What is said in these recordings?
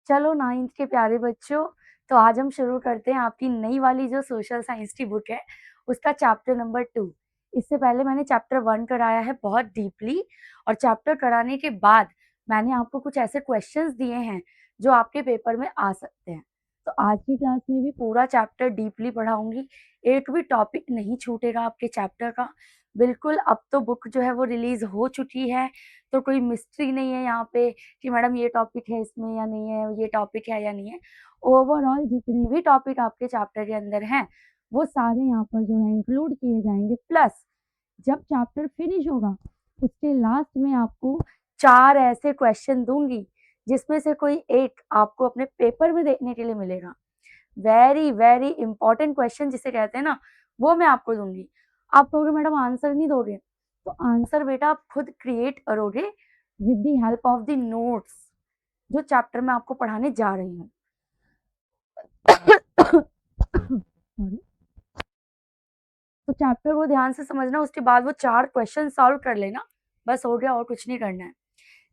चलो 9th के प्यारे बच्चों, तो आज हम शुरू करते हैं आपकी नई वाली जो सोशल साइंस की बुक है, उसका चैप्टर नंबर 2। इससे पहले मैंने चैप्टर 1 कराया है बहुत डीपली, और चैप्टर कराने के बाद मैंने आपको कुछ ऐसे क्वेश्चंस दिए हैं जो आपके पेपर में आ सकते हैं। तो आज की क्लास में भी पूरा चैप्टर डीपली पढ़ाऊंगी, एक भी टॉपिक नहीं छूटेगा आपके चैप्टर का। बिल्कुल, अब तो बुक जो है वो रिलीज हो चुकी है, तो कोई मिस्ट्री नहीं है यहाँ पे कि मैडम ये टॉपिक है इसमें या नहीं है, ये टॉपिक है या नहीं है। ओवरऑल जितने भी टॉपिक आपके चैप्टर के अंदर हैं, वो सारे यहाँ पर जो है इंक्लूड किए जाएंगे। प्लस जब चैप्टर फिनिश होगा, उसके लास्ट में आपको 4 ऐसे क्वेश्चन दूंगी जिसमें से कोई एक आपको अपने पेपर में देखने के लिए मिलेगा। वेरी वेरी इंपॉर्टेंट क्वेश्चन जिसे कहते हैं ना, वो मैं आपको दूंगी। आप कहोगे मैडम आंसर नहीं दोगे, तो आंसर बेटा आप खुद क्रिएट करोगे with the help of the notes जो चैप्टर में आपको पढ़ाने जा रही हूँ। तो चैप्टर को ध्यान से समझना, उसके बाद वो 4 क्वेश्चन सॉल्व कर लेना, बस हो गया, और कुछ नहीं करना है।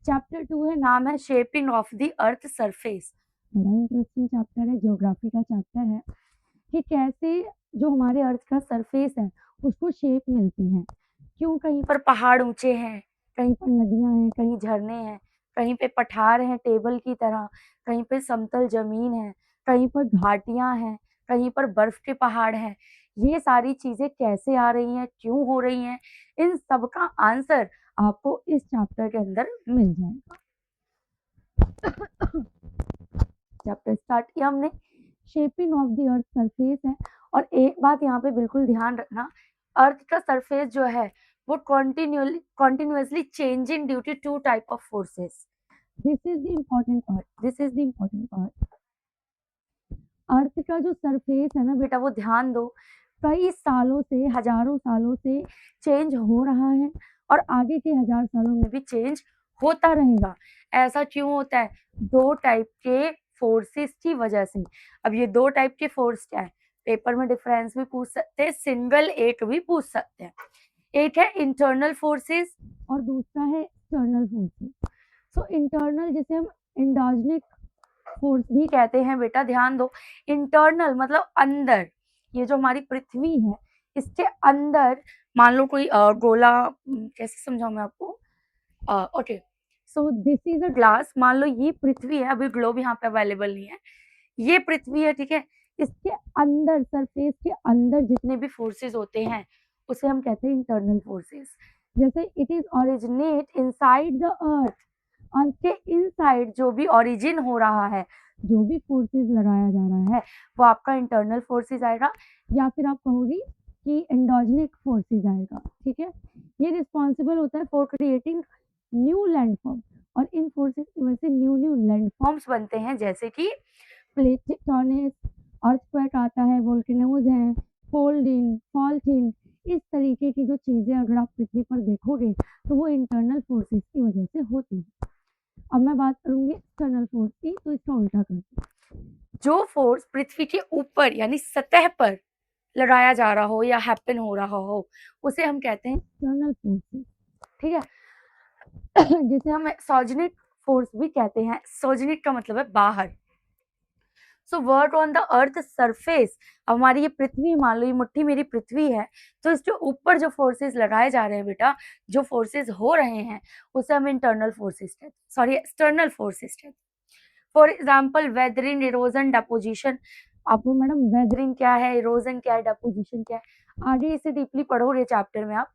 चैप्टर 2 है, नाम है shaping of the earth surface. बड़ा इंटरेस्टिंग चैप्टर है, ज्योग्राफी का चैप्टर है कि कैसे जो हमारे अर्थ का सरफेस है उसको शेप मिलती है। क्यों कहीं पर पहाड़ ऊंचे हैं, कहीं पर नदियां हैं, कहीं झरने हैं, कहीं पे पठार हैं टेबल की तरह, कहीं पे समतल जमीन है, कहीं पर घाटियां हैं, कहीं पर बर्फ के पहाड़ हैं। ये सारी चीजें कैसे आ रही हैं, क्यों हो रही हैं, इन सब का आंसर आपको इस चैप्टर के अंदर मिल जाएगा। चैप्टर स्टार्ट किया हमने, shaping of the earth surface है। और एक बात यहाँ पे बिल्कुल ध्यान रखना, अर्थ का सरफेस जो है वो continuously changing due to 2 type of forces. This is the important part. This is the important part. अर्थ का जो सरफेस है ना बेटा, वो ध्यान दो, कई सालों से, हजारों सालों से चेंज हो रहा है, और आगे के 1000 सालों में भी चेंज होता रहेगा। ऐसा क्यों होता है? 2 टाइप के फोर्सेस की वजह से। अब ये 2 टाइप के फोर्स क्या है, पेपर में डिफरेंस भी पूछ सकते हैं, सिंगल एक भी पूछ सकते हैं। एक है इंटरनल फोर्सेस और दूसरा है एक्सटर्नल फोर्सेस। सो इंटरनल जिसे हम एंडोजेनिक फोर्स भी कहते हैं बेटा, ध्यान दो। इंटरनल मतलब अंदर, ये जो हमारी पृथ्वी है इसके अंदर मान लो कोई गोला, कैसे समझाऊं मैं आपको, okay, so this is a glass. मान लो ये पृथ्वी है, अभी ग्लोब यहाँ पे अवेलेबल नहीं है, ये पृथ्वी है, ठीक है। इसके अंदर, सरफेस के अंदर जितने भी फोर्सेस होते हैं उसे हम कहते हैं इंटरनल फोर्सेस। जैसे it is originate inside the earth, earth के इनसाइड जो भी ओरिजिन हो रहा है, जो भी फोर्सेस लगाया जा रहा है, वो आपका इंटरनल फोर्सेस आएगा, या फिर आप कहोगी कि एंडोजेनिक फोर्सेस आएगा, ठीक है। ये रिस्पॉन्सिबल होता है फॉर क्रिएटिंग न्यू लैंडफॉर्म, और इन फोर्सेस की वजह से न्यू न्यू लैंडफॉर्म्स बनते हैं, जैसे कि प्लेट टेक्टोनिक्स, अर्थक्वेक आता है, वोल्केनोज हैं, फोल्डिंग, फॉल्टिंग, इस तरीके की जो चीजें अगर आप पृथ्वी पर देखोगे तो वो इंटरनल फोर्सेस की वजह से होती है। अब मैं बात करूंगी एक्सटर्नल फोर्स की, तो इसका उल्टा करते हैं। जो फोर्स पृथ्वी के ऊपर यानी सतह पर लगाया जा रहा हो या हैपन हो रहा हो, उसे हम कहते हैं एक्सटर्नल फोर्सेस, ठीक है। जिसे हम एक्सोजेनिक फोर्स भी कहते हैं। एक्सोजेनिक का मतलब है बाहर। So work on the earth surface, हमारी ये पृथ्वी, मान लो ये मुट्ठी मेरी पृथ्वी है, तो इसके ऊपर जो फोर्सेस लगाए जा रहे हैं बेटा, जो फोर्सेस हो रहे हैं, उसे हम इंटरनल फोर्सेस कहते हैं, सॉरी एक्सटर्नल फोर्सेस कहते हैं। For example weathering, erosion, deposition. आपको मैडम वेदरिंग क्या है, इरोजन क्या है, डेपोजिशन क्या है, आगे इसे डीपली पढ़ोगे चैप्टर में आप।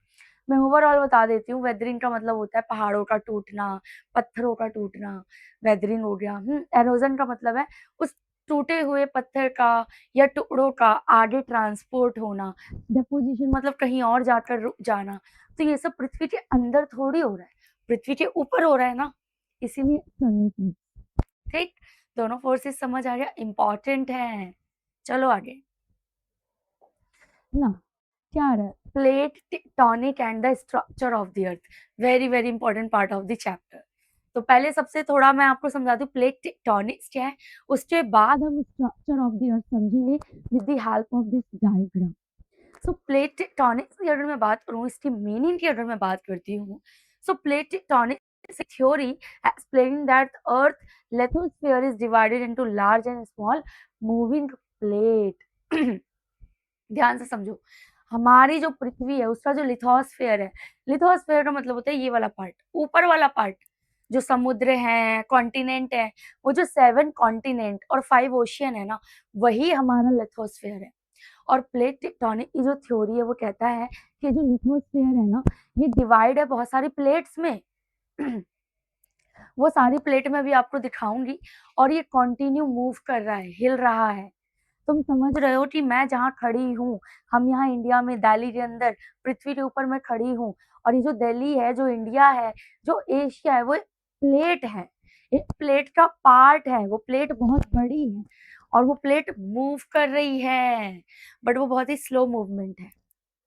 मैं ओवरऑल बता देती हूँ। वेदरिंग का मतलब होता है पहाड़ों का टूटना, पत्थरों का टूटना, वेदरिंग हो गया। एरोजन का मतलब है उस टूटे हुए पत्थर का या टुकड़ों का आगे ट्रांसपोर्ट होना। डेपोजिशन मतलब कहीं और जाकर रुक जाना। तो ये सब पृथ्वी के अंदर थोड़ी हो रहा है, पृथ्वी के ऊपर हो रहा है ना, इसीलिए ठीक। दोनों फोर्सेस समझ आ गया, इंपॉर्टेंट है। चलो आगे ना, क्या है plate tectonic and the structure of the earth, very very important part of the chapter. तो पहले सबसे थोड़ा मैं आपको समझा दूं प्लेट टेक्टोनिक्स क्या है, उसके बाद हम स्ट्रक्चर ऑफ द अर्थ समझेंगे with the help of this diagram. So plate tectonics की अगर मैं बात करूं, इसकी मीनिंग की अगर मैं बात करती हूँ, so plate tectonics theory explaining that the earth lithosphere is divided into large and small moving plate। ध्यान से समझो, हमारी जो पृथ्वी है उसका जो लिथोस्फेयर है, लिथोस्फेयर का मतलब होता है ये वाला पार्ट, ऊपर वाला पार्ट जो समुद्र है, कॉन्टिनेंट है, वो जो 7 कॉन्टिनेंट और 5 ओशियन है ना, वही हमारा लिथोस्फेयर है। और प्लेट टेक्टोनिक की जो थ्योरी है वो कहता है कि जो लिथोस्फेयर है ना, ये डिवाइड है बहुत सारी प्लेट्स में। वो सारी प्लेट में अभी आपको दिखाऊंगी, और ये कंटिन्यू मूव कर रहा है, हिल रहा है। तुम समझ रहे हो कि मैं जहाँ खड़ी हूँ, हम यहाँ इंडिया में दिल्ली के अंदर पृथ्वी के ऊपर मैं खड़ी हूँ, और ये जो दिल्ली है, जो इंडिया है, जो एशिया है, वो प्लेट है, एक प्लेट का पार्ट है। वो प्लेट बहुत बड़ी है और वो प्लेट मूव कर रही है, बट वो बहुत ही स्लो मूवमेंट है।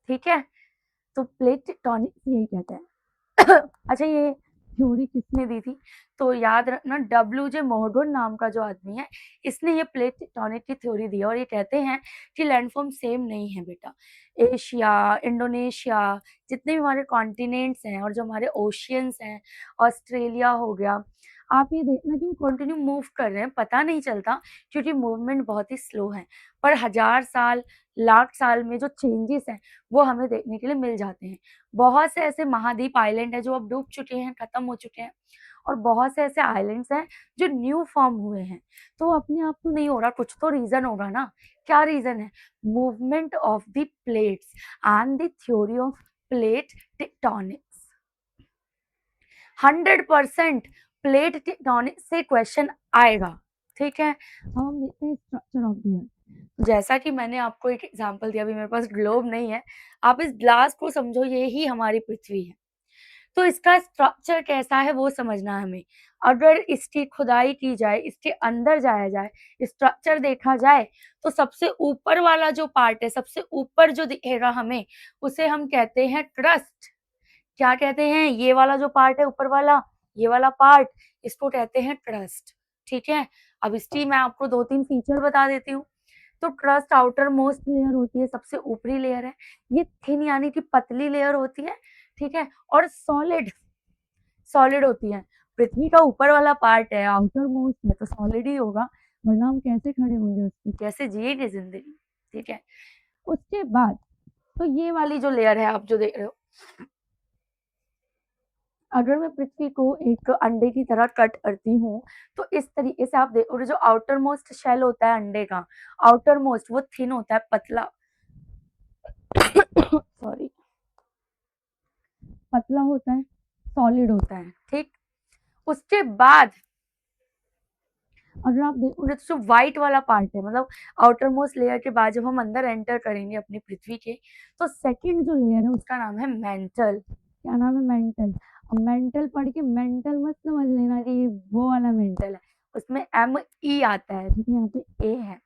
ठीक है, तो प्लेट टेक्टोनिक यही कहते हैं। अच्छा, ये थ्योरी किसने दी थी? तो याद रखना, डब्ल्यू.जे. मॉर्गन नाम का जो आदमी है, इसने ये प्लेट टेक्टोनिक की थ्योरी दी है। और ये कहते हैं कि लैंडफॉर्म सेम नहीं है बेटा। एशिया, इंडोनेशिया, जितने भी हमारे कॉन्टिनेंट्स हैं और जो हमारे ओशियंस हैं, ऑस्ट्रेलिया हो गया, आप ये देखना कि वो कंटिन्यू मूव कर रहे हैं, पता नहीं चलता क्योंकि मूवमेंट बहुत ही स्लो है। पर 1000 साल, लाख साल में जो चेंजेस हैं वो हमें देखने के लिए मिल जाते हैं। बहुत से ऐसे महाद्वीप आइलैंड है जो अब डूब चुके हैं, खत्म हो चुके हैं, और बहुत से ऐसे आइलैंड्स हैं जो न्यू फॉर्म हुए हैं। तो अपने आप तो नहीं हो रहा, कुछ तो रीजन होगा ना। क्या रीजन है? Movement of the plates and the theory of plate tectonics. 100% plate tectonics से क्वेश्चन आएगा। ठीक है, अब हम देखते हैं स्ट्रक्चर ऑफ द अर्थ। जैसा कि मैंने आपको एक एग्जांपल दिया, अभी मेरे पास ग्लोब नहीं है, आप इस ग्लास को समझो, ये ही हमारी पृथ्वी है। तो इसका स्ट्रक्चर कैसा है वो समझना है हमें। अगर इसकी खुदाई की जाए, इसके अंदर जाया जाए, स्ट्रक्चर देखा जाए, तो सबसे ऊपर वाला जो पार्ट है, सबसे ऊपर जो दिखेगा हमें, उसे हम कहते हैं क्रस्ट। क्या कहते हैं? ये वाला जो पार्ट है ऊपर वाला, ये वाला पार्ट, इसको कहते हैं क्रस्ट। ठीक है, अब इसकी मैं आपको 2-3 फीचर बता देती हूँ। तो क्रस्ट आउटर मोस्ट लेयर होती है, सबसे ऊपरी लेयर है। ये थिन यानी कि पतली लेयर होती है। ठीक है, और सॉलिड सॉलिड होती है। पृथ्वी का ऊपर वाला पार्ट है, आउटर मोस्ट में, तो सॉलिड ही होगा, वरना हम कैसे खड़े होंगे उस पे, कैसे जिएंगे जिंदगी। ठीक है, उसके बाद तो ये वाली जो लेयर है आप जो देख रहे हो, अगर मैं पृथ्वी को एक अंडे की तरह कट करती हूँ, तो इस तरीके से आप देखोगे, जो आउटर मोस्ट शेल होता है अंडे का, आउटर मोस्ट वो थिन होता है, पतला सॉरी, पतला होता है, सॉलिड होता है। ठीक, उसके बाद अगर आप देखोगे तो जो व्हाइट वाला पार्ट है, मतलब आउटर मोस्ट लेयर के बाद जब हम अंदर एंटर करेंगे अपनी पृथ्वी के, तो सेकंड जो लेयर है उसका नाम है मेंटल। क्या नाम है? मेंटल। अब मेंटल पढ़ के मेंटल मत समझ लेना कि ये वो वाला मेंटल है, उसमें M-E आता है, ठीक है, यहाँ पे A है।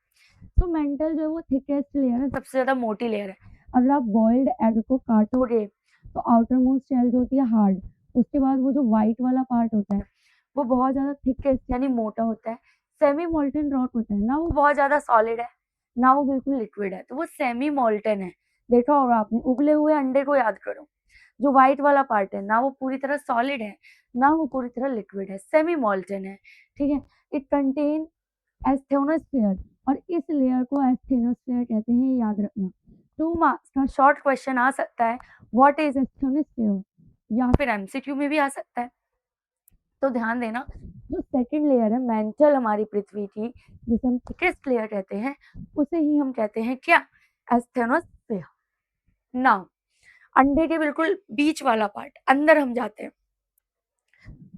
तो मेंटल जो है वो थिकेस्ट लेयर है, सबसे ज्यादा मोटी लेयर है। अगर आप बॉइल्ड एग को काटोगे तो आउटर मोस्ट शेल जो होती है हार्ड, उसके बाद वो जो व्हाइट वाला पार्ट होता है वो बहुत ज्यादा थिकेस्ट यानी मोटा होता है। सेमी मोल्टन रॉक होता है ना, वो बहुत ज्यादा सॉलिड है ना वो बिल्कुल लिक्विड है, तो वो सेमी मोल्टन है। देखा होगा आपने, उबले हुए अंडे को याद करो, जो व्हाइट वाला पार्ट है ना वो पूरी तरह सॉलिड है ना वो पूरी तरह लिक्विड है, सेमी मोल्टन है। ठीक है, इट कंटेन एस्थेनोस्फीयर, और इस लेयर को एस्थेनोस्फीयर कहते हैं, याद रखना। 2 मार्क्स का शॉर्ट क्वेश्चन आ सकता है, व्हाट इज एस्थेनोस्फीयर, या फिर एमसीक्यू में भी आ सकता है। तो ध्यान देना, जो सेकंड लेयर है मेंटल हमारी पृथ्वी की, जिसे हम थिकेस्ट लेयर कहते हैं, उसे ही हम कहते हैं क्या? एस्थेनोस्फीयर। नाउ अंडे के बिल्कुल बीच वाला पार्ट, अंदर हम जाते हैं,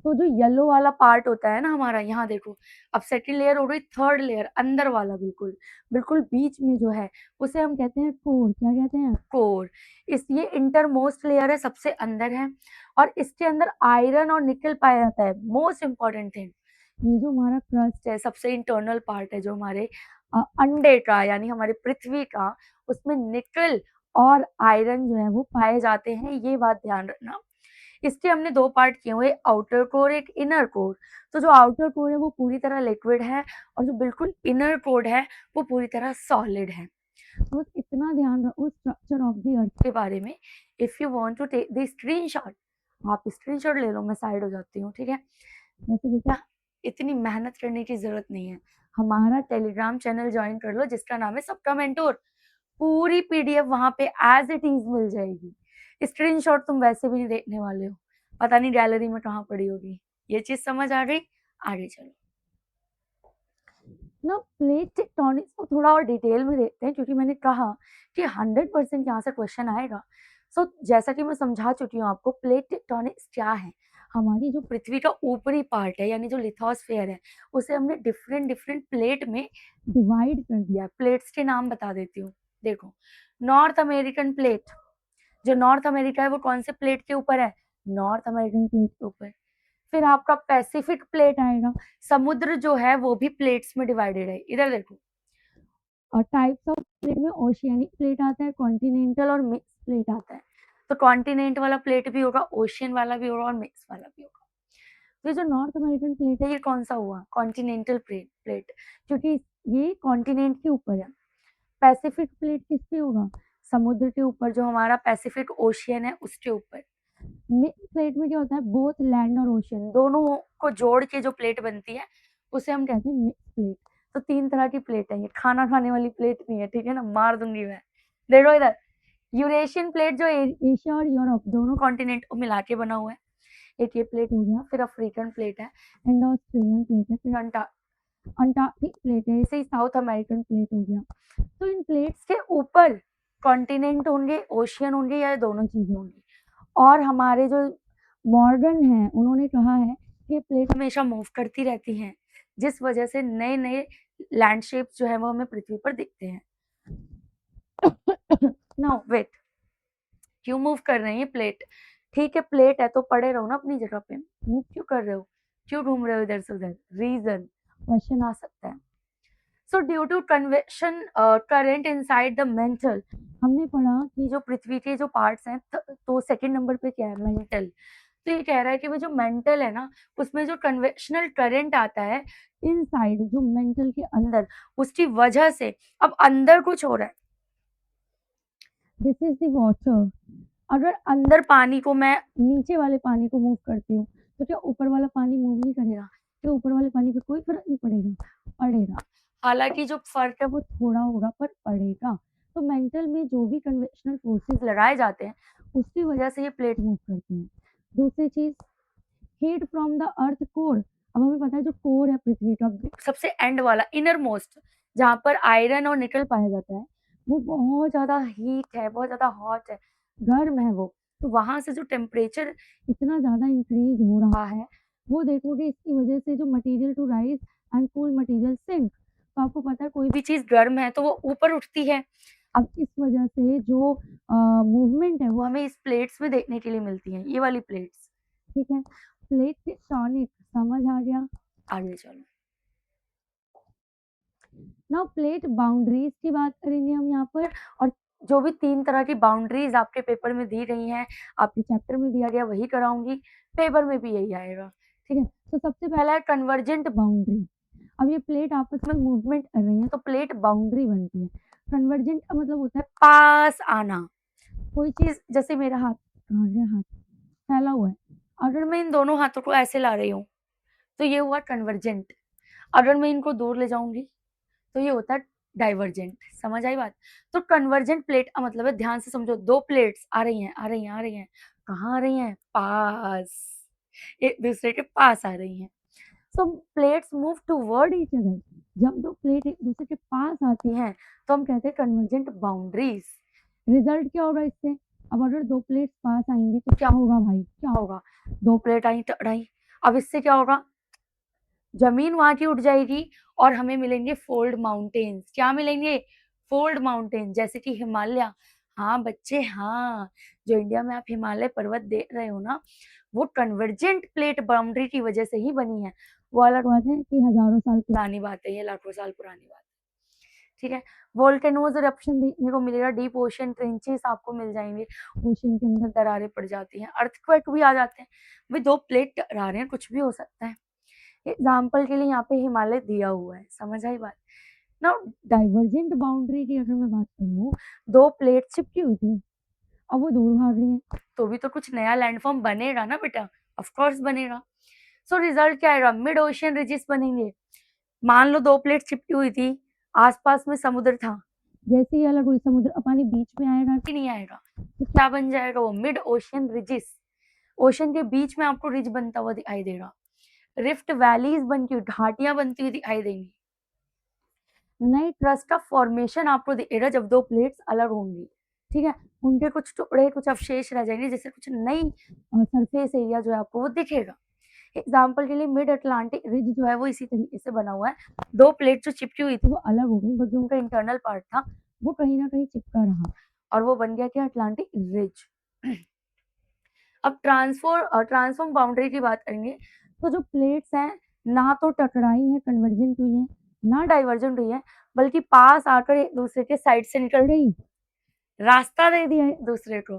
तो जो येलो वाला पार्ट होता है ना हमारा, यहाँ देखो, अब सेकंड लेयर हो गई, थर्ड लेयर अंदर वाला, बिल्कुल बिल्कुल बीच में जो है, उसे हम कहते हैं कोर। क्या कहते हैं? कोर। इस ये इंटरमोस्ट लेयर है, सबसे अंदर है, और इसके अंदर आयरन और निकल पाया जाता है। मोस्ट इंपॉर्टेंट थिंग, ये जो हमारा क्रस्ट है, सबसे इंटरनल पार्ट है जो हमारे अंडे का यानी हमारे पृथ्वी का, उसमें निकल और आयरन जो है वो पाए जाते हैं, ये बात ध्यान रखना। इसके हमने 2 पार्ट किए हुए, एक आउटर कोर, एक इनर कोर। तो जो आउटर कोर है वो पूरी तरह लिक्विड है, और जो बिल्कुल इनर कोर है वो पूरी तरह सॉलिड है। तो बस इतना ध्यान रखो स्ट्रक्चर ऑफ द अर्थ के बारे में। If you want to take the screenshot, आप स्क्रीनशॉट ले लो, मैं साइड हो जाती हूँ, ठीक है। वैसे बेटा इतनी मेहनत करने की जरूरत नहीं है, हमारा टेलीग्राम चैनल ज्वाइन कर लो जिसका नाम है सबका मेंटोर। पूरी पीडीएफ वहां पे एज इट इज मिल जाएगी। स्क्रीनशॉट तुम वैसे भी नहीं देखने वाले हो, पता नहीं गैलरी में कहाँ पड़ी होगी। ये चीज समझ आ गई? आगे चलो ना, प्लेट टेक्टोनिक्स को थोड़ा और डिटेल में देखते हैं, क्योंकि मैंने कहा कि 100% यहाँ से क्वेश्चन आएगा। सो जैसा कि मैं समझा चुकी हूँ आपको, प्लेट टेक्टोनिक्स क्या है। हमारी जो पृथ्वी का ऊपरी पार्ट है, यानी जो लिथोस्फेयर है, उसे हमने डिफरेंट डिफरेंट प्लेट में डिवाइड कर दिया। प्लेट्स के नाम बता देती हूँ। देखो, नॉर्थ अमेरिकन प्लेट, जो नॉर्थ अमेरिका है वो कौन से प्लेट के ऊपर है? नॉर्थ अमेरिकन प्लेट के ऊपर। फिर आपका पैसिफिक प्लेट आएगा, समुद्र जो है वो भी प्लेट्स में डिवाइडेड है। इधर देखो, और टाइप्स ऑफ प्लेट में ओशियनिक प्लेट आता है, कॉन्टिनेंटल और मिक्स प्लेट आता है। तो कॉन्टिनेंट वाला प्लेट भी होगा, ओशियन वाला भी होगा और मिक्स वाला भी होगा। तो ये जो नॉर्थ अमेरिकन प्लेट है, ये कौन सा हुआ? कॉन्टिनेंटल प्लेट, क्योंकि ये कॉन्टिनेंट के ऊपर है। पैसिफिक प्लेट किस पे होगा? समुद्र के ऊपर, जो हमारा पैसिफिक ओशियन है उसके ऊपर। मिक्स प्लेट में क्या होता है? बोथ लैंड और ओशियन दोनों को जोड़ के जो प्लेट बनती है उसे हम कहते हैं मिक्स प्लेट। तो 3 तरह की प्लेट है, ये खाना खाने वाली प्लेट नहीं है, ठीक है ना, मार दूंगी मैं। देखो इधर, यूरेशियन प्लेट जो एशिया और यूरोप दोनों कॉन्टिनेंट को मिला के बना हुआ है, एक ये प्लेट हो गया। फिर अफ्रीकन प्लेट है, इंडो ऑस्ट्रेलियन प्लेट है, फिर अंटार्कटिक प्लेट है, ऐसे ही साउथ अमेरिकन प्लेट हो गया। तो इन प्लेट्स के ऊपर कॉन्टिनेंट होंगे, ओशियन होंगे, या दोनों चीजें होंगी। और हमारे जो मॉडर्न है उन्होंने कहा है कि प्लेट हमेशा मूव करती रहती हैं, जिस वजह से नए नए लैंडशेप जो है वो हमें पृथ्वी पर दिखते हैं। नाउ वेट, क्यों मूव कर रहे हैं ये प्लेट? ठीक है, प्लेट है तो पड़े रहो ना अपनी जगह पे, मूव क्यों कर रहे हो? क्यों घूम रहे हो इधर से उधर? रीजन, क्वेश्चन आ सकता है। So due to convection current inside the mantle, हमने पढ़ा कि जो पृथ्वी के जो पार्ट्स हैं, तो सेकंड नंबर पे क्या है? मेंटल। तो ये कह रहा है कि वो जो मेंटल है ना, उसमें जो कन्वेक्शनल करंट आता है इनसाइड, जो मेंटल के अंदर, उसकी वजह से अब अंदर कुछ हो रहा है। This is the water. अगर अंदर पानी को मैं नीचे वाले पानी को मूव करती हूँ, तो क्या ऊपर वाला पानी मूव नहीं करेगा? क्या ऊपर वाले पानी पे कोई फर्क नहीं पड़ेगा? पड़ेगा। हालांकि जो फर्क है वो थोड़ा होगा, पर पड़ेगा। तो मेंटल में जो भी कन्वेक्शनल फोर्सेस लगाए जाते हैं, उसकी वजह से ये प्लेट मूव करती है। दूसरी चीज, heat from the earth core. अब हमें पता है जो कोर है पृथ्वी का, सबसे एंड वाला, इनर मोस्ट, जहाँ पर आयरन और निकल पाया जाता है, वो बहुत ज्यादा हीट है, बहुत ज्यादा हॉट है, गर्म है वो। तो वहां से जो टेम्परेचर इतना ज्यादा इंक्रीज हो रहा है, वो देखोगे इसकी वजह से जो material to rise and cool material sink. तो आपको पता है कोई भी चीज गर्म है तो वो ऊपर उठती है। अब इस वजह से जो मूवमेंट है वो हमें इस प्लेट्स में देखने के लिए मिलती है, ये वाली प्लेट्स, ठीक है। प्लेट टेक्टोनिक समझ आ गया? आगे चलो ना, प्लेट बाउंड्रीज की बात करेंगे हम यहाँ पर। और जो भी 3 तरह की बाउंड्रीज आपके पेपर में दी गई हैं, आपके चैप्टर में दिया गया वही कराऊंगी, पेपर में भी यही आएगा, ठीक है। तो सबसे पहला है कन्वर्जेंट बाउंड्री। अब ये प्लेट आपस में मूवमेंट कर रही है तो प्लेट बाउंड्री बनती है। कन्वर्जेंट का मतलब होता है पास आना। कोई चीज, जैसे मेरा हाथ, कहाँ गया हाथ, फैला हुआ है, अगर मैं इन दोनों हाथों को ऐसे ला रही हूँ तो ये हुआ कन्वर्जेंट। अगर मैं इनको दूर ले जाऊंगी तो ये होता है डाइवर्जेंट। समझ आई बात? तो कन्वर्जेंट प्लेट का मतलब है, ध्यान से समझो, 2 प्लेट्स आ रही हैं, आ रही हैं, आ रही हैं, कहाँ आ रही हैं? पास, एक दूसरे के पास आ रही हैं। So plates move toward each other. जब 2 प्लेट एक दूसरे के पास आती हैं तो हम कहते हैं कन्वर्जेंट बाउंड्रीज। रिजल्ट क्या होगा इससे? अब अगर 2 प्लेट पास आएंगी तो क्या होगा भाई? क्या होगा? 2 प्लेट आई टकराई, अब इससे क्या होगा? जमीन वहां की उठ जाएगी और हमें मिलेंगे फोल्ड माउंटेन्स। क्या मिलेंगे? फोल्ड माउंटेन, जैसे कि हिमालय। हाँ बच्चे, हाँ, जो इंडिया में आप हिमालय पर्वत देख रहे हो ना, वो कन्वर्जेंट प्लेट बाउंड्री की वजह से ही बनी है। वो अलग बात है कि हजारों साल पुरानी बात है, ये लाखों साल पुरानी बात है, ठीक है। वोल्केनोज इरप्शन देखने को मिलेगा, डीप ओशन ट्रेंचेस आपको मिल जाएंगे, ओशन के अंदर दरारें पड़ जाती हैं, अर्थक्वेक भी आ जाते हैं। भाई 2 प्लेट टकरा रहे हैं, कुछ भी हो सकता है। एग्जाम्पल के लिए यहाँ पे हिमालय दिया हुआ है, समझ आई बात ना। डाइवर्जेंट बाउंड्री की अगर मैं बात करूँ, 2 प्लेट चिपकी हुई थी, अब वो दूर भाग रही है तो भी तो कुछ नया लैंडफॉर्म बनेगा ना बेटा, ऑफ कोर्स बनेगा। सो रिजल्ट क्या आएगा, मिड ओशियन रिजिस बनेंगे। मान लो दो प्लेट चिपकी हुई थी, आसपास में समुद्र था, जैसे ही अलग हुई समुद्र पानी बीच में आएगा कि नहीं आएगा, तो क्या बन जाएगा वो मिड ओशियन रिजिस। ओशन के बीच में आपको रिज बनता हुआ दिखाई देगा, रिफ्ट वैलीज बनती हुई, घाटियां बनती हुई दिखाई देंगी, नई ट्रस्ट ऑफ फॉर्मेशन आपको दिखेगा जब दो प्लेट्स अलग होंगी। ठीक है, उनके कुछ टुकड़े कुछ अवशेष रह जाएंगे, जैसे कुछ नई सरफेस एरिया जो है आपको वो दिखेगा। एग्जाम्पल के लिए मिड अटलांटिक रिज जो है वो इसी तरीके से बना हुआ है, दो प्लेट जो चिपकी हुई थी वो अलग हो गई, बट जो उनका इंटरनल पार्ट था वो कहीं ना कहीं चिपका रहा और वो बन गया क्या, अटलांटिक रिज। अब ट्रांसफॉर्म बाउंड्री की बात करेंगे, तो जो प्लेट्स हैं ना तो टकराई है, कन्वर्जेंट हुई है, ना डाइवर्जेंट हुई है, बल्कि पास आकर एक दूसरे के साइड से निकल गई, रास्ता दे दिया एक दूसरे को,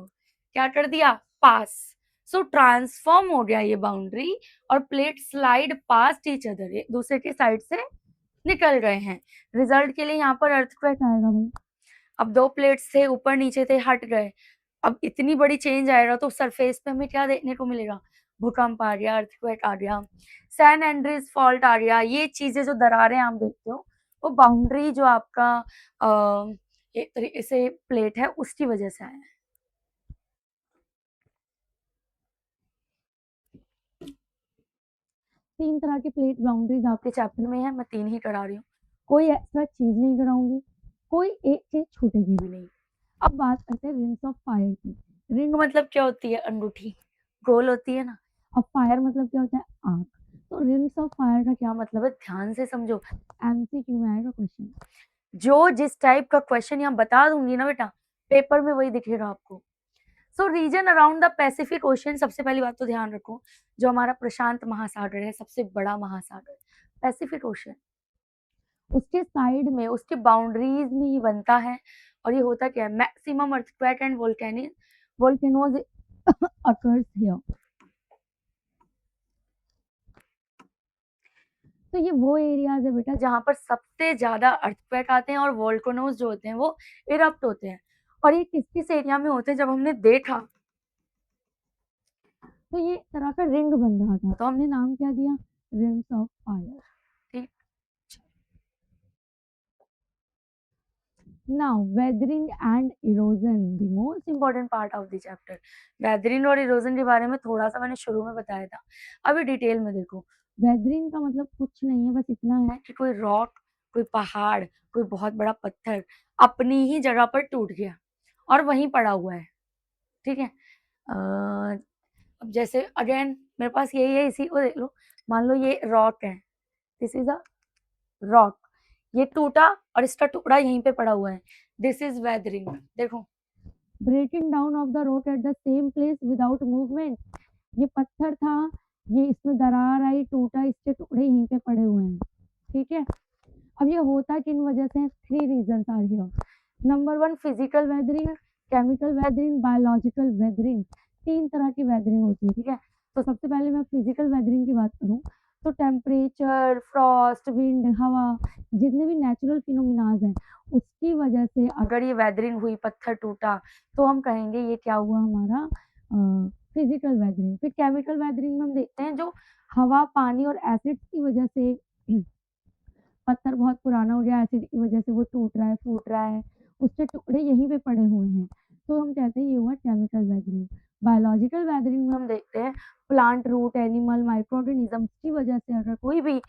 क्या कर दिया, पास। सो ट्रांसफॉर्म हो गया ये बाउंड्री और plate slide past each other, एक दूसरे के साइड से निकल गए हैं। रिजल्ट के लिए यहाँ पर अर्थक्वेक आएगा भाई। अब दो प्लेट्स थे, ऊपर नीचे थे, हट गए, अब इतनी बड़ी चेंज आएगा तो सरफेस पे हमें क्या देखने को मिलेगा, भूकंप आ गया, अर्थक्वेक आ गया, सैन एंड्रीज फॉल्ट आ गया। ये चीजें जो दरारें आप देखते हो वो बाउंड्री जो आपका एक तरीके से प्लेट है उसकी वजह से आया है। तीन तरह की प्लेट बाउंड्रीज आपके चैप्टर में है, मैं तीन ही करा रही हूँ, कोई एक्स्ट्रा चीज नहीं कराऊंगी, कोई एक चीज छूटेगी भी नहीं। अब बात करते हैं रिंग्स ऑफ फायर की। रिंग मतलब क्या होती है, अंगूठी गोल होती है ना, अब फायर मतलब क्या होता है, आग। तो रिंग्स ऑफ फायर का क्या मतलब है, ध्यान से समझो, एमसीक्यू में आएगा क्वेश्चन। जो जिस टाइप का क्वेश्चन यहाँ बता दूंगी ना बेटा, पेपर में वही दिखेगा आपको। So region around the Pacific Ocean, सबसे पहली बात तो ध्यान रखो, जो हमारा प्रशांत महासागर है, सबसे बड़ा महासागर पैसिफिक ओशियन, उसके साइड में उसके बाउंड्रीज में ये बनता है। और ये होता क्या है, maximum earthquake and volcanoes occurs here. तो ये वो एरियाज है बेटा जहाँ पर सबसे ज्यादा अर्थक्वेक आते हैं और वोल्केनोज जो होते हैं वो इरप्ट होते हैं। और ये किस किस एरिया में होते हैं, जब हमने देखा तो ये तरह का रिंग बन रहा था, तो हमने नाम क्या दिया, रिंग्स ऑफ फायर। ठीक, now weathering and erosion, the most important part of the chapter. Weathering और इरोजन के बारे में थोड़ा सा मैंने शुरू में बताया था, अभी डिटेल में देखो। वेदरिंग का मतलब कुछ नहीं है, बस इतना है कि कोई रॉक, कोई पहाड़, कोई बहुत बड़ा पत्थर अपनी ही जगह पर टूट गया और वहीं पड़ा हुआ है। ठीक है, अब जैसे अगेन मेरे पास यही है, इसी को देख लो, मान लो ये रॉक है, दिस इज अ रॉक, ये टूटा और इसका टुकड़ा यहीं पे पड़ा हुआ है, दिस इज वेदरिंग। देखो, breaking down of the rock at the same place without movement, ये पत्थर था, ये इसमें दरार आई, टूटा, इसके टुकड़े यहीं पे पड़े हुए हैं। ठीक है, अब ये होता किन वजह से, three reason are here. Number one, physical weathering, chemical weathering, biological weathering. तीन तरह की वेदरिंग होती है। ठीक है, तो सबसे पहले मैं फिजिकल वेदरिंग की बात करूँ तो टेम्परेचर, फ्रॉस्ट, विंड, हवा, जितने भी नेचुरल फिनोमिनाज हैं उसकी वजह से अगर ये वेदरिंग हुई, पत्थर टूटा, तो हम कहेंगे ये क्या हुआ, हमारा फिजिकल वेदरिंग। फिर केमिकल वेदरिंग में हम देखते हैं जो हवा, पानी और एसिड की वजह से पत्थर बहुत पुराना हो गया, एसिड की वजह से वो टूट रहा है, फूट रहा है, उसके टुकड़े यहीं पे पड़े हुए हैं, तो हम कहते हैं ये हुआ केमिकल वेदरिंग। बायोलॉजिकल वेदरिंग में हम देखते हैं plant root, animal, microorganism की वजह से अगर कोई भी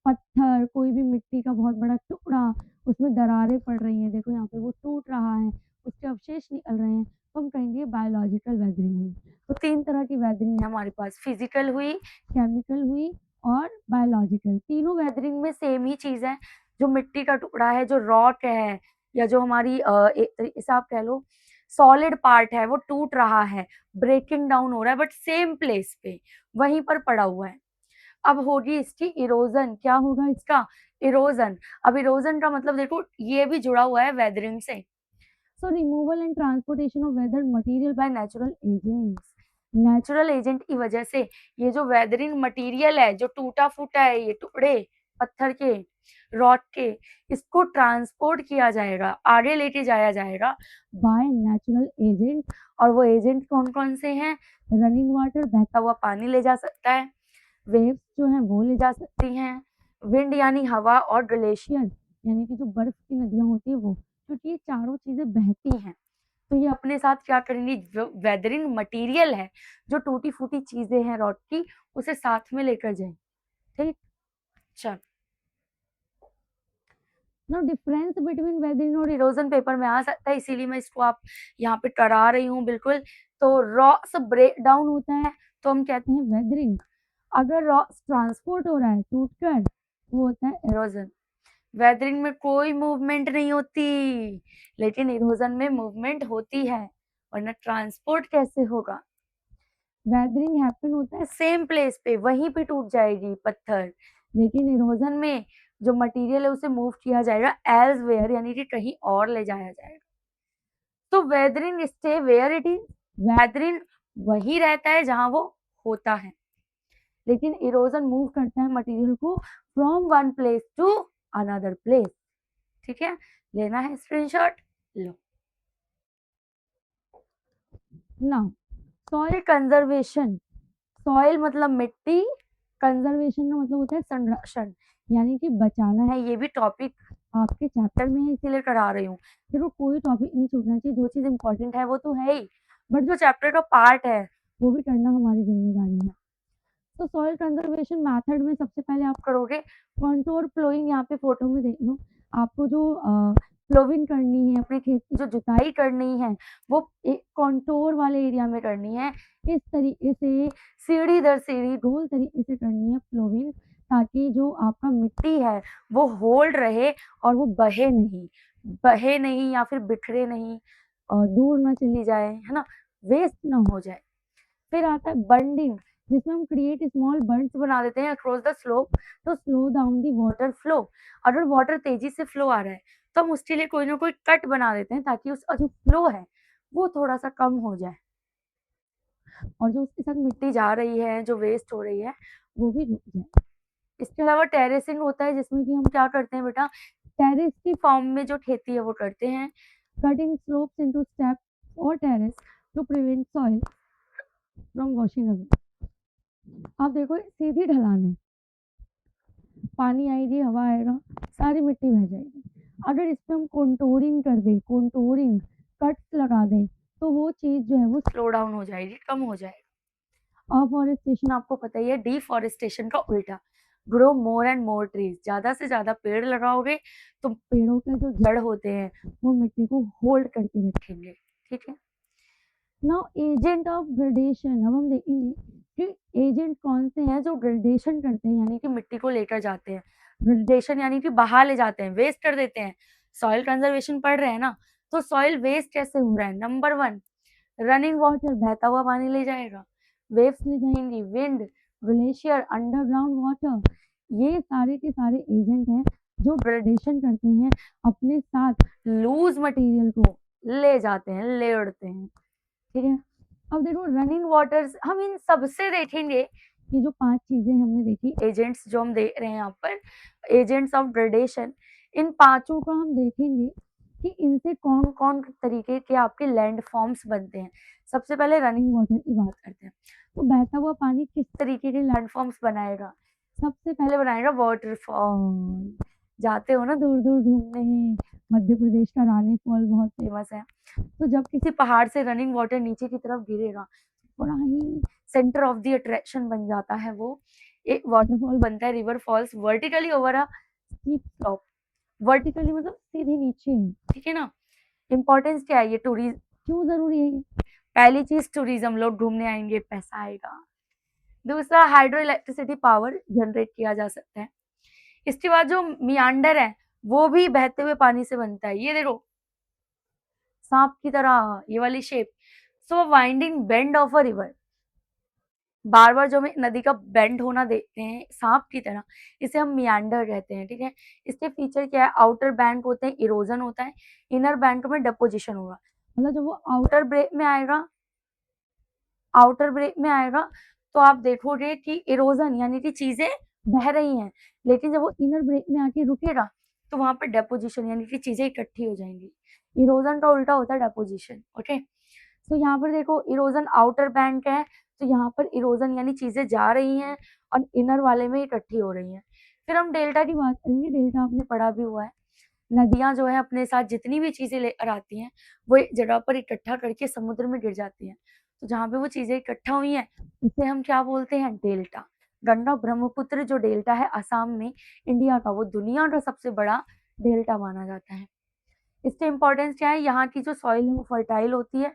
पत्थर, कोई भी मिट्टी का बहुत बड़ा टुकड़ा, उसमें दरारें पड़ रही हैं, देखो यहाँ पे वो टूट रहा है, उसके अवशेष निकल रहे हैं, तो हम कहेंगे बायोलॉजिकल वेदरिंग हुई। तो तीन तरह की वेदरिंग है हमारे पास, फिजिकल हुई, केमिकल हुई और बायोलॉजिकल। तीनों वेदरिंग में सेम ही चीज है, जो मिट्टी का टुकड़ा है, जो रॉक है, या जो हमारी एक तरीके से आप कह लो सॉलिड पार्ट है, वो टूट रहा है, ब्रेकिंग डाउन हो रहा है, बट सेम प्लेस पे वहीं पर पड़ा हुआ है। अब होगी इसकी इरोजन, क्या होगा इसका, इरोजन। अब इरोजन का मतलब देखो ये भी जुड़ा हुआ है वेदरिंग से। So removal and transportation of weather material by natural agents, natural agent की वजह से ये जो वेदरिंग मटेरियल है, जो टूटा फूटा है, ये टुकड़े पत्थर के, रॉक के, इसको ट्रांसपोर्ट किया जाएगा, आगे लेके जाया जाएगा बाय नेचुरल एजेंट और वो एजेंट कौन कौन से हैं? रनिंग वाटर, बहता हुआ पानी ले जा सकता है, वेव्स जो हैं वो ले जा सकती हैं, विंड यानी हवा, और ग्लेशियर यानी कि जो बर्फ की नदियां होती है वो, क्योंकि ये चारों चीजें बहती हैं तो ये अपने साथ क्या करेंगी? जो वेदरिंग मटेरियल है, जो टूटी फूटी चीजें हैं रॉड की, उसे साथ में लेकर जाए। ठीक, चल ना, डिफरेंस बिटवीन वेदरिंग और इरोजन पेपर में आ सकता है, इसीलिए मैं इसको आप यहाँ पे करा रही हूँ बिल्कुल। तो रॉक्स ब्रेक डाउन होता है तो हम कहते हैं वेदरिंग। अगर रॉक्स ट्रांसपोर्ट हो रहा है टूटकर, वो होता है इरोजन। वेदरिंग में कोई मूवमेंट नहीं होती, लेकिन इरोजन में मूवमेंट होती है, वरना ट्रांसपोर्ट कैसे होगा? वेदरिंग हैपन होता है सेम प्लेस पे, वहीं पे टूट जाएगी पत्थर, लेकिन इरोजन में जो मटेरियल है उसे मूव किया जाएगा एल्सवेयर, यानी कि कहीं और ले जाया जाएगा। तो weathering stay where it is, weathering वही रहता है जहां वो होता है, लेकिन इरोजन मूव करता है मटेरियल को from one place to another place. ठीक है, लेना है स्क्रीनशॉट, लो। नाउ सॉइल कंजर्वेशन, सॉइल मतलब मिट्टी, कंजर्वेशन का मतलब होता है संरक्षण, यानी कि बचाना है। ये भी टॉपिक आपके चैप्टर में है, इसीलिए करा रही हूँ। देखो कोई टॉपिक नहीं छूटना चाहिए, जो चीज इंपॉर्टेंट है वो तो है ही, बट जो चैप्टर का पार्ट है वो भी करना हमारी जिम्मेदारी है। तो सॉइल कंजर्वेशन मेथड में सबसे पहले आप करोगे कॉन्टोर प्लोइंग। यहाँ पे फोटो में देख लो, आपको जो प्लोविंग करनी है, अपने खेत की जो जुताई करनी है वो एक कॉन्टोर वाले एरिया में करनी है। इस तरीके से सीढ़ी दर सीढ़ी गोल तरीके से करनी है प्लोविंग, ताकि जो आपका मिट्टी है वो होल्ड रहे और वो बहे नहीं या फिर बिखरे नहीं और दूर ना चली जाए, है ना, वेस्ट ना हो जाए। फिर आता है बंडिंग, जिसमें हम क्रिएट स्मॉल बंड्स बना देते हैं अक्रॉस द स्लोप तो slow down the water flow. अगर वाटर तेजी से फ्लो आ रहा है तो हम उसके लिए कोई ना कोई कट बना देते हैं, ताकि उसका जो फ्लो है वो थोड़ा सा कम हो जाए, और जो उसके साथ मिट्टी जा रही है, जो वेस्ट हो रही है, वो भी रुक जाए। इसके अलावा टेरेसिंग होता है, जिसमें कि हम क्या करते हैं बेटा, टेरेस की फॉर्म में जो खेती है वो करते हैं, कटिंग स्लोप्स इनटू स्टेप्स और terrace to prevent soil from washing away. आप देखो सीधी ढलान है, पानी आएगी, हवा आएगा, सारी मिट्टी बह जाएगी। अगर इस पे हम कॉन्टोरिंग कर दें, कॉन्टोरिंग कट्स लगा दें, तो वो चीज जो है वो स्लो डाउन हो जाएगी, कम हो जाएगा। अफॉरेस्टेशन आपको पता ही है, डिफॉरेस्टेशन का उल्टा, grow more and more trees. ज्यादा से ज्यादा पेड़ लगाओगे तो पेड़ों के जो जड़ होते हैं वो मिट्टी को होल्ड करके रखेंगे। ठीक है, नाउ एजेंट ऑफ ग्रेडेशन, अब हम देखेंगे कि एजेंट कौन से हैं जो ग्रेडेशन करते हैं, यानी कि मिट्टी को लेकर जाते हैं। ग्रेडेशन यानी कि बहा ले जाते हैं, वेस्ट कर देते हैं। सॉइल कंजर्वेशन पढ़ रहे हैं ना, तो सॉइल वेस्ट कैसे हो रहा है? नंबर 1, रनिंग वाटर, बहता हुआ पानी ले जाएगा, वेव्स ले जाएंगी, विंड, ग्लेशियर, अंडरग्राउंड वाटर, ये सारे के सारे एजेंट हैं जो ग्रेडेशन करते हैं, अपने साथ लूज मटेरियल को ले जाते हैं, ले उड़ते हैं। ठीक है, अब देखो रनिंग वाटर्स, हम इन सबसे देखेंगे कि जो 5 चीजें हमने देखी, एजेंट्स जो हम देख रहे हैं यहाँ पर, एजेंट्स ऑफ ग्रेडेशन, इन पांचों को हम देखेंगे कि इनसे कौन कौन तरीके के आपके लैंड फॉर्म्स बनते हैं। सबसे पहले रनिंग वाटर की बात करते हैं, तो बहता हुआ पानी किस तरीके के लैंड फॉर्म्स बनाएगा? सबसे पहले बनाएगा वाटरफॉल। जाते हो ना दूर दूर घूमने, मध्य प्रदेश का रानी फॉल बहुत फेमस है, तो जब किसी पहाड़ से रनिंग वाटर नीचे की तरफ गिरेगा, बड़ा ही सेंटर ऑफ द अट्रैक्शन बन जाता है वो, एक वाटरफॉल बनता है। River false vertically over a steep slope, vertically मतलब सीधे नीचे, ठीक है ना। इंपॉर्टेंस क्या है ये टूरिज्म, क्यों जरूरी है ये? पहली चीज टूरिज्म, लोग घूमने आएंगे, पैसा आएगा। दूसरा, हाइड्रो इलेक्ट्रिसिटी पावर जनरेट किया जा सकता है। इसके बाद जो मियांडर है वो भी बहते हुए पानी से बनता है, ये देखो सांप की तरह ये वाली shape. So winding bend of a river, बार बार जो हमें नदी का बेंड होना देखते हैं सांप की तरह, इसे हम मियांडर कहते हैं। ठीक है, इसके फीचर क्या है? आउटर बैंक होते हैं, इरोजन होता है, इनर बैंक में डिपोजिशन होगा। मतलब जब वो आउटर ब्रेक में आएगा, आउटर ब्रेक में आएगा तो आप देखोगे कि इरोजन यानी कि चीजें बह रही हैं, लेकिन जब वो इनर ब्रेक में आके रुकेगा तो वहां पर डेपोजिशन यानी कि चीजें इकट्ठी हो जाएंगी। इरोजन का उल्टा होता है डेपोजिशन। ओके, तो यहाँ पर देखो इरोजन आउटर बैंक है, तो यहाँ पर इरोजन यानी चीजें जा रही हैं और इनर वाले में इकट्ठी हो रही हैं। फिर हम डेल्टा की बात करेंगे। डेल्टा आपने पढ़ा भी हुआ है, नदियां जो है अपने साथ जितनी भी चीजें लेकर आती हैं वो एक जगह पर इकट्ठा करके समुद्र में गिर जाती हैं। तो जहाँ पे वो चीजें इकट्ठा हुई हैं उसे हम क्या बोलते हैं, डेल्टा। गंगा ब्रह्मपुत्र जो डेल्टा है असम में इंडिया का, वो दुनिया का सबसे बड़ा डेल्टा माना जाता है। इससे इम्पोर्टेंस क्या है, यहाँ की जो सॉइल है वो फर्टाइल होती है,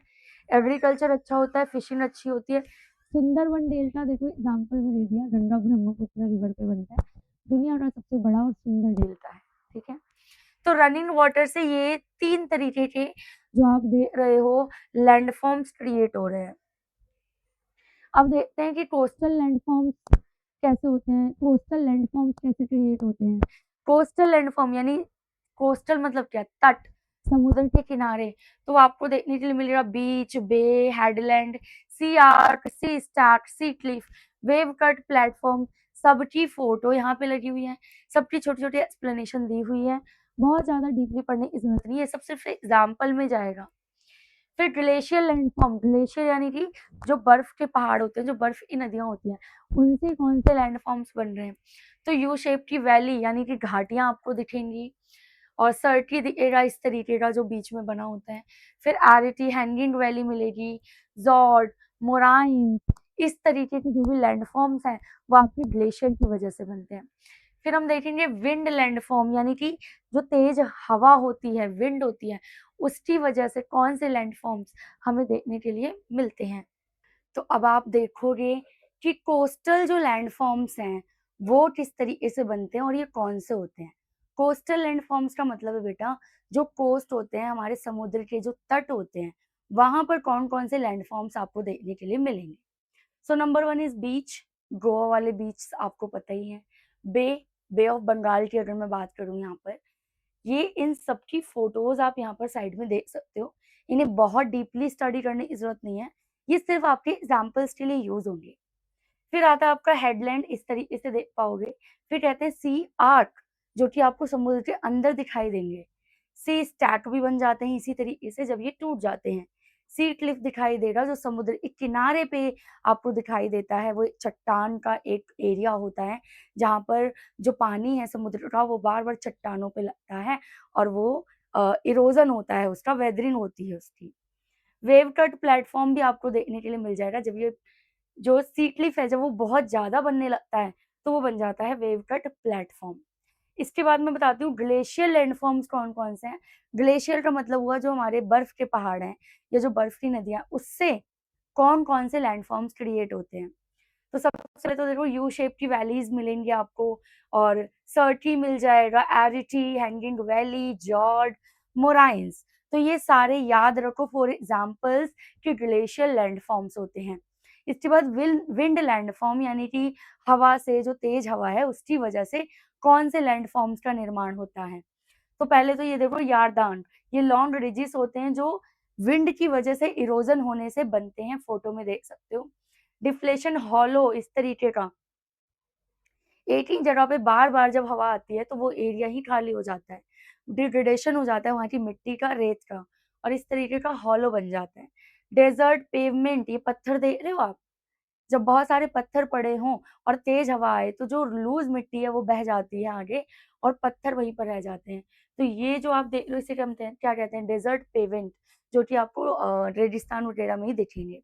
एग्रीकल्चर अच्छा होता है, फिशिंग अच्छी होती है। सुंदरवन डेल्टा देखो एग्जाम्पल में दे दिया, गंगा ब्रह्मपुत्र रिवर पे बनता है, दुनिया का सबसे बड़ा और सुंदर डेल्टा है। ठीक है, तो रनिंग वाटर से ये 3 तरीके के जो आप देख रहे हो लैंडफॉर्म्स क्रिएट हो रहे हैं। अब देखते हैं कि कोस्टल लैंडफॉर्म्स कैसे होते हैं, कोस्टल लैंडफॉर्म्स कैसे क्रिएट होते हैं। कोस्टल लैंडफॉर्म यानी कोस्टल मतलब क्या, तट, समुद्र के किनारे। तो आपको देखने के लिए मिलेगा बीच, बे, हेडलैंड, सी आर्क, सी स्टैक, सी क्लिफ, वेव कट प्लेटफॉर्म, सबकी फोटो यहाँ पे लगी हुई है, सबकी छोटी छोटी एक्सप्लेनेशन दी हुई है। बहुत ज्यादा डीपली पढ़ने की जरूरत नहीं है, सब सिर्फ एग्जाम्पल में जाएगा। फिर ग्लेशियर लैंडफॉर्म, ग्लेशियर यानी कि जो बर्फ के पहाड़ होते हैं, जो बर्फ की नदियां होती हैं, उनसे कौन से लैंडफॉर्म्स बन रहे हैं। तो यू शेप की वैली यानी कि घाटियां आपको दिखेंगी, और सर्की दिखेगा इस तरीके का जो बीच में बना होता है। फिर आरिटी हैंगिंग वैली मिलेगी, जॉर्ड, मोराइन, इस तरीके के जो भी लैंडफॉर्म्स हैं वो आपके ग्लेशियर की वजह से बनते हैं। फिर हम देखेंगे विंड लैंडफॉर्म यानी कि जो तेज हवा होती है, विंड होती है, उसकी वजह से कौन से लैंडफॉर्म्स हमें देखने के लिए मिलते हैं। तो अब आप देखोगे कि कोस्टल जो लैंडफॉर्म्स हैं वो किस तरीके से बनते हैं और ये कौन से होते हैं। कोस्टल लैंडफॉर्म्स का मतलब है बेटा, जो कोस्ट होते हैं, हमारे समुद्र के जो तट होते हैं, वहां पर कौन कौन से लैंडफॉर्म्स आपको देखने के लिए मिलेंगे। सो नंबर 1 इज बीच, गोवा वाले बीच आपको पता ही है। बे, बे ऑफ बंगाल की अगर मैं बात करूं यहाँ पर, ये इन सबकी फोटोज आप यहाँ पर साइड में देख सकते हो। इन्हें बहुत डीपली स्टडी करने की जरूरत नहीं है, ये सिर्फ आपके एग्जाम्पल्स के लिए यूज होंगे। फिर आता है आपका हेडलैंड, इस तरीके से देख पाओगे। फिर कहते हैं सी आर्क, जो कि आपको समुद्र के अंदर दिखाई देंगे। सी स्टैक भी बन जाते हैं इसी तरीके से जब ये टूट जाते हैं। सी क्लिफ दिखाई देगा जो समुद्र के किनारे पे आपको दिखाई देता है, वो चट्टान का एक एरिया होता है जहाँ पर जो पानी है समुद्र का वो बार बार चट्टानों पे लगता है और वो इरोजन होता है, उसका वेदरिंग होती है उसकी। वेव कट प्लेटफॉर्म भी आपको देखने के लिए मिल जाएगा, जब ये जो सी क्लिफ है जब वो बहुत ज्यादा बनने लगता है तो वो बन जाता है वेव कट प्लेटफॉर्म। इसके बाद मैं बताती हूँ ग्लेशियर लैंडफॉर्म्स कौन कौन से हैं। ग्लेशियर का मतलब हुआ जो हमारे बर्फ के पहाड़ हैं या जो बर्फ की नदियां, उससे कौन कौन से लैंडफॉर्म्स क्रिएट होते हैं। तो सबसे पहले तो देखो यू शेप की वैलीज मिलेंगी आपको, और सर्टी मिल जाएगा, एरिटी, हैंगिंग वैली, जॉर्ड, मोराइंस। तो ये सारे याद रखो फॉर एग्जाम्पल्स कि ग्लेशियर लैंडफॉर्म्स होते हैं। इसके बाद विंड लैंडफॉर्म यानी कि हवा से, जो तेज हवा है उसकी वजह से कौन से लैंडफॉर्म्स का निर्माण होता है। तो पहले तो ये देखो यारदान, ये लॉन्ग रिजिस होते हैं जो विंड की वजह से इरोजन होने से बनते हैं, फोटो में देख सकते हो। डिफ्लेशन हॉलो, इस तरीके का एक ही जगह पे बार बार जब हवा आती है तो वो एरिया ही खाली हो जाता है, डिग्रेडेशन हो जाता है वहां की मिट्टी का, रेत का, और इस तरीके का हॉलो बन जाता है। डेजर्ट पेवमेंट, ये पत्थर देख रहे हो आप, जब बहुत सारे पत्थर पड़े हों और तेज हवा आए तो जो लूज मिट्टी है वो बह जाती है आगे और पत्थर वहीं पर रह जाते हैं। तो ये जो आप देख लो इसे क्या कहते हैं, डेजर्ट पेवेंट, जो कि आपको रेगिस्तान वगैरह में ही दिखेंगे।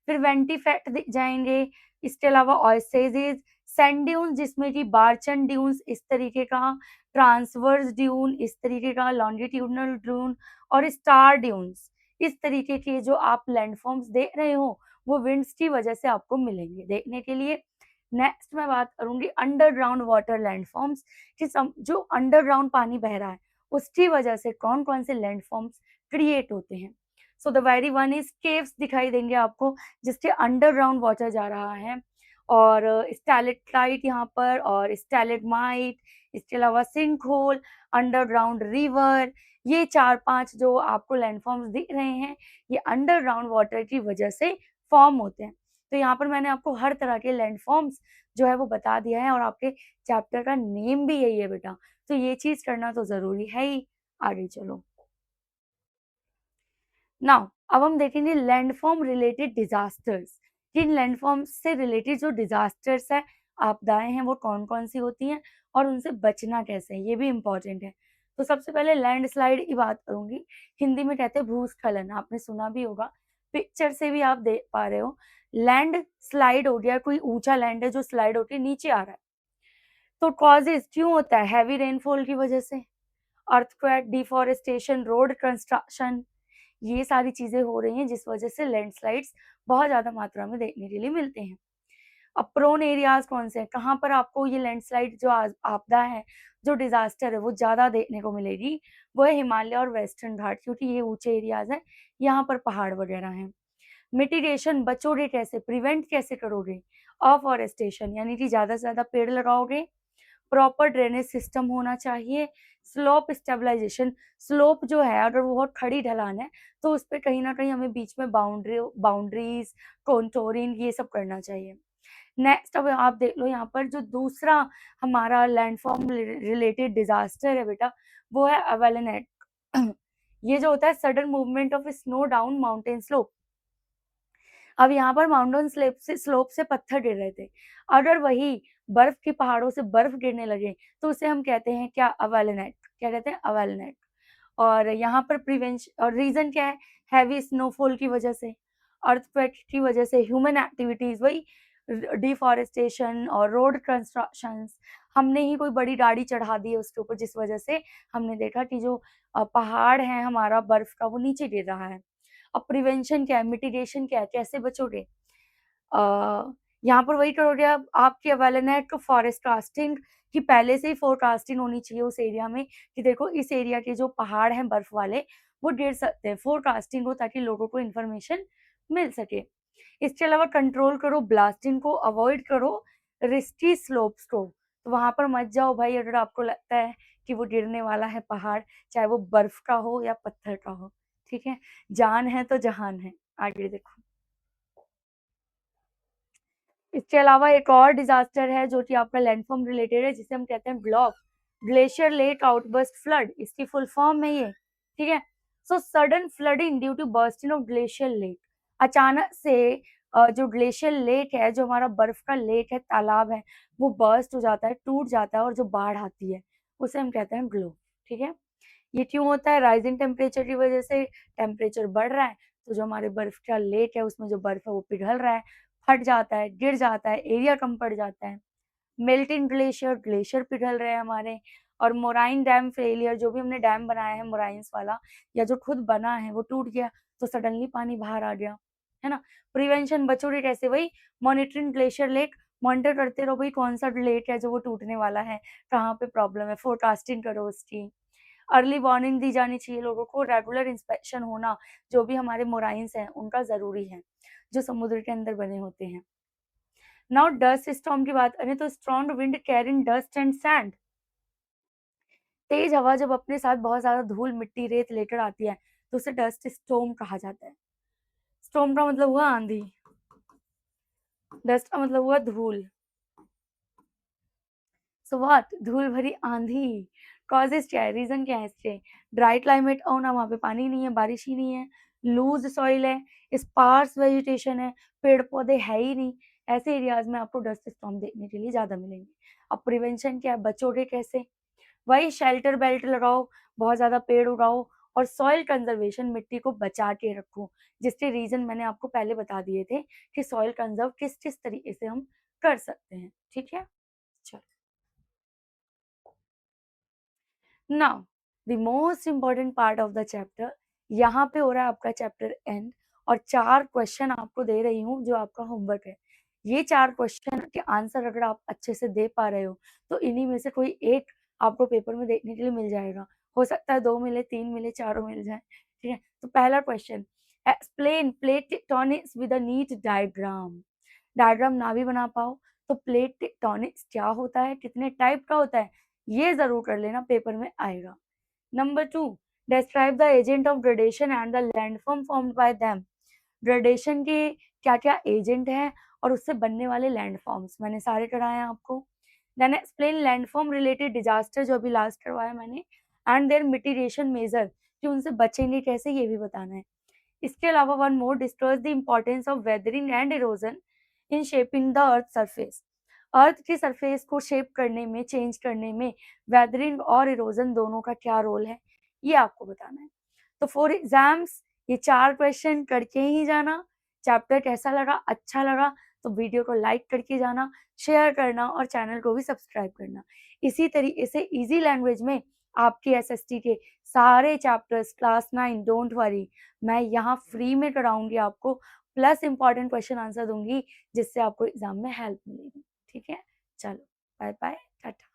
फिर वेंटी फैक्ट दिख जाएंगे। इसके अलावा ऑयसेजेस, सैंड ड्यून्स जिसमें कि बारचन ड्यून्स इस तरीके का, ट्रांसवर्स ड्यून इस तरीके का, लॉन्गिट्यूडनल ड्यून, और स्टार ड्यून्स इस तरीके के जो आप लैंडफॉर्म्स देख रहे हो वो विंड्स की वजह से आपको मिलेंगे देखने के लिए। नेक्स्ट मैं बात करूंगी अंडरग्राउंड वाटर लैंडफॉर्म्स कि जो अंडरग्राउंड पानी बह रहा है उसकी वजह से कौन कौन से लैंडफॉर्म्स क्रिएट होते हैं। So the very one is caves दिखाई देंगे आपको जिसके अंडरग्राउंड वाटर जा रहा है, और स्टैलेक्टाइट यहाँ पर, और स्टैलेग्माइट, इसके अलावा सिंक होल, अंडरग्राउंड रिवर, ये 4-5 जो आपको लैंडफॉर्म्स दिख रहे हैं ये अंडरग्राउंड वाटर की वजह से फॉर्म होते हैं। तो यहाँ पर मैंने आपको हर तरह के लैंडफॉर्म्स जो है वो बता दिया है, और आपके चैप्टर का नेम भी यही है बेटा, तो ये चीज करना तो जरूरी है ही। आगे चलो नाउ अब हम देखेंगे लैंडफॉर्म रिलेटेड डिजास्टर्स। जिन लैंडफॉर्म से रिलेटेड जो डिजास्टर्स है, आपदाएं हैं, वो कौन कौन सी होती हैं और उनसे बचना कैसे है, ये भी इंपॉर्टेंट है। तो सबसे पहले लैंडस्लाइड की बात करूंगी। हिंदी में कहते हैं भूस्खलन, आपने सुना भी होगा, पिक्चर से भी आप देख पा रहे हो। लैंड स्लाइड हो गया, कोई ऊंचा लैंड है जो स्लाइड होकर नीचे आ रहा है। तो कॉजेज क्यों होता है? हैवी रेनफॉल की वजह से, अर्थक्वेक, डिफॉरेस्टेशन, रोड कंस्ट्रक्शन, ये सारी चीजें हो रही हैं जिस वजह से लैंडस्लाइड्स बहुत ज्यादा मात्रा में देखने के लिए मिलते हैं। अब प्रोन एरियाज कौन से हैं? कहाँ पर आपको ये लैंडस्लाइड जो आपदा है, जो डिजास्टर है, वो ज्यादा देखने को मिलेगी? वो है हिमालय और वेस्टर्न घाट, क्योंकि ये ऊंचे एरियाज हैं, यहाँ पर पहाड़ वगैरह हैं। मिटिगेशन, बचोगे कैसे, प्रिवेंट कैसे करोगे? अफॉरेस्टेशन, यानी कि ज्यादा से ज्यादा पेड़ लगाओगे। प्रॉपर ड्रेनेज सिस्टम होना चाहिए। स्लोप स्टेबलाइजेशन, स्लोप जो है अगर वो बहुत खड़ी ढलान है तो उस पर कहीं ना कहीं हमें बीच में बाउंड्रीज, कॉन्टोरिंग, ये सब करना चाहिए। नेक्स्ट अब आप देख लो यहाँ पर जो दूसरा हमारा लैंडफॉर्म रिलेटेड डिजास्टर है बेटा, वो है अवेलनेट। ये जो होता है sudden movement of snow down mountain slope. अब यहाँ पर माउंटेन स्लोप से पत्थर गिर रहे थे, अगर वही बर्फ के पहाड़ों से बर्फ गिरने लगे तो उसे हम कहते हैं क्या? अवेलनेट। क्या कहते हैं? अवेलनेट। और यहाँ पर प्रिवेंशन और रीजन क्या है? हैवी स्नोफॉल की वजह से, अर्थक्वेक की वजह से, ह्यूमन एक्टिविटीज, वही डिफॉरेस्टेशन और रोड कंस्ट्रक्शन। हमने ही कोई बड़ी गाड़ी चढ़ा दी है उसके ऊपर, जिस वजह से हमने देखा कि जो पहाड़ है हमारा बर्फ का, वो नीचे गिर रहा है। अब प्रिवेंशन क्या है, मिटिगेशन क्या है, कैसे बचोगे? यहाँ पर वही करोगे आपकी अवेलनेट को फॉरेस्ट कास्टिंग की पहले से ही फोरकास्टिंग होनी चाहिए उस एरिया में कि देखो इस एरिया के जो पहाड़ हैं बर्फ वाले वो गिर सकते हैं, फोरकास्टिंग हो ताकि लोगों को इन्फॉर्मेशन मिल सके। इसके अलावा कंट्रोल करो ब्लास्टिंग को, अवॉइड करो रिस्की स्लोप्स को। तो वहां पर मत जाओ भाई अगर आपको लगता है कि वो गिरने वाला है पहाड़, चाहे वो बर्फ का हो या पत्थर का हो। ठीक है, जान है तो जहान है। आगे देखो, इसके अलावा एक और डिजास्टर है जो कि आपका लैंडफॉर्म रिलेटेड है, जिसे हम कहते हैं block glacier lake outburst flood, इसकी फुल फॉर्म है ये। ठीक है, so sudden flooding due to bursting of glacier lake. अचानक से जो ग्लेशियर लेक है, जो हमारा बर्फ का लेक है, तालाब है, वो बर्स्ट हो जाता है, टूट जाता है और जो बाढ़ आती है उसे हम कहते हैं ग्लो। ठीक है, ये क्यों होता है? राइजिंग टेम्परेचर की वजह से टेम्परेचर बढ़ रहा है, तो जो हमारे बर्फ का लेक है उसमें जो बर्फ है वो पिघल रहा है, फट जाता है, गिर जाता है, एरिया कम पड़ जाता है। मेल्टिंग ग्लेशियर, ग्लेशियर पिघल रहे हैं हमारे। और मोराइन डैम फेलियर, जो भी हमने डैम बनाया है मोराइंस वाला या जो खुद बना है वो टूट गया तो सडनली पानी बाहर आ गया, है ना। प्रिवेंशन, बचोगे कैसे? वही मॉनिटरिंग ग्लेशियर लेक, मॉनिटर करते रहो भाई कौन सा लेक है जो वो टूटने वाला है, कहाँ पे प्रॉब्लम है, फोरकास्टिंग करो उसकी। अर्ली वार्निंग दी जानी चाहिए लोगों को, रेगुलर इंस्पेक्शन होना जो भी हमारे मोराइंस हैं उनका जरूरी है जो समुद्र के अंदर बने होते हैं। नाउ डस्ट स्टॉर्म की बात करें तो strong wind carrying dust and sand, तेज हवा जब अपने साथ बहुत ज्यादा धूल मिट्टी रेत लेकर आती है तो उसे डस्ट स्टॉर्म कहा जाता है। स्टॉर्म का मतलब हुआ आंधी, डस्ट का मतलब हुआ धूल। So what? धूल भरी आंधी। कॉजेज क्या है, रीजन क्या है इसके? ड्राई क्लाइमेट होना, वहां पे पानी नहीं है, बारिश ही नहीं है। लूज सॉइल है, स्पार्स वेजिटेशन है, पेड़ पौधे है ही नहीं। ऐसे एरियाज में आपको डस्ट स्टॉर्म देखने के लिए ज्यादा मिलेंगे। अब प्रिवेंशन क्या है, बचोगे कैसे? वही शेल्टर बेल्ट लगाओ, बहुत ज्यादा पेड़ उगाओ और सॉइल कंजर्वेशन, मिट्टी को बचा के रखो, जिसके रीजन मैंने आपको पहले बता दिए थे कि सॉइल कंजर्व किस किस तरीके से हम कर सकते हैं। ठीक है, चलो। Now the most important part of the chapter, यहाँ पे हो रहा है आपका चैप्टर एंड, और 4 क्वेश्चन आपको दे रही हूँ जो आपका होमवर्क है। ये 4 क्वेश्चन के आंसर अगर आप अच्छे से दे पा रहे हो तो इन्हीं में से कोई एक आपको पेपर में देखने के लिए मिल जाएगा। हो सकता है 2 मिले, 3 मिले, चारों मिल जाए। ठीक है, तो पहला question, explain plate tectonics with a neat diagram. Diagram ना भी बना पाओ तो प्लेट टेक्टोनिक्स क्या होता है, कितने टाइप का होता है, ये जरूर कर लेना, पेपर में आएगा। Number 2, describe the agent of gradation and the landform formed by them. Gradation के क्या क्या एजेंट हैं और उससे बनने वाले लैंडफॉर्म्स मैंने सारे कराए हैं आपको। Then explain landform related disaster, जो अभी लास्ट करवाया मैंने, एंड देयर मिटिगेशन मेजर, कि उनसे बचेंगे कैसे ये भी बताना है। इसके अलावा one more discuss the importance of weathering and erosion in shaping the earth surface. Earth की सरफेस को शेप करने में, चेंज करने में वेदरिंग और इरोजन दोनों का क्या रोल है, ये आपको बताना है। तो फॉर एग्जाम्स ये 4 क्वेश्चन करके ही जाना। चैप्टर कैसा लगा, अच्छा लगा तो वीडियो को लाइक करके जाना, शेयर करना और चैनल को भी सब्सक्राइब करना। इसी तरीके से इजी लैंग्वेज में आपके एसएसटी के सारे चैप्टर्स क्लास 9 डोंट वरी मैं यहाँ फ्री में कराऊंगी आपको, प्लस इंपॉर्टेंट क्वेश्चन आंसर दूंगी जिससे आपको एग्जाम में हेल्प मिलेगी। ठीक है, चलो बाय बाय, टाटा।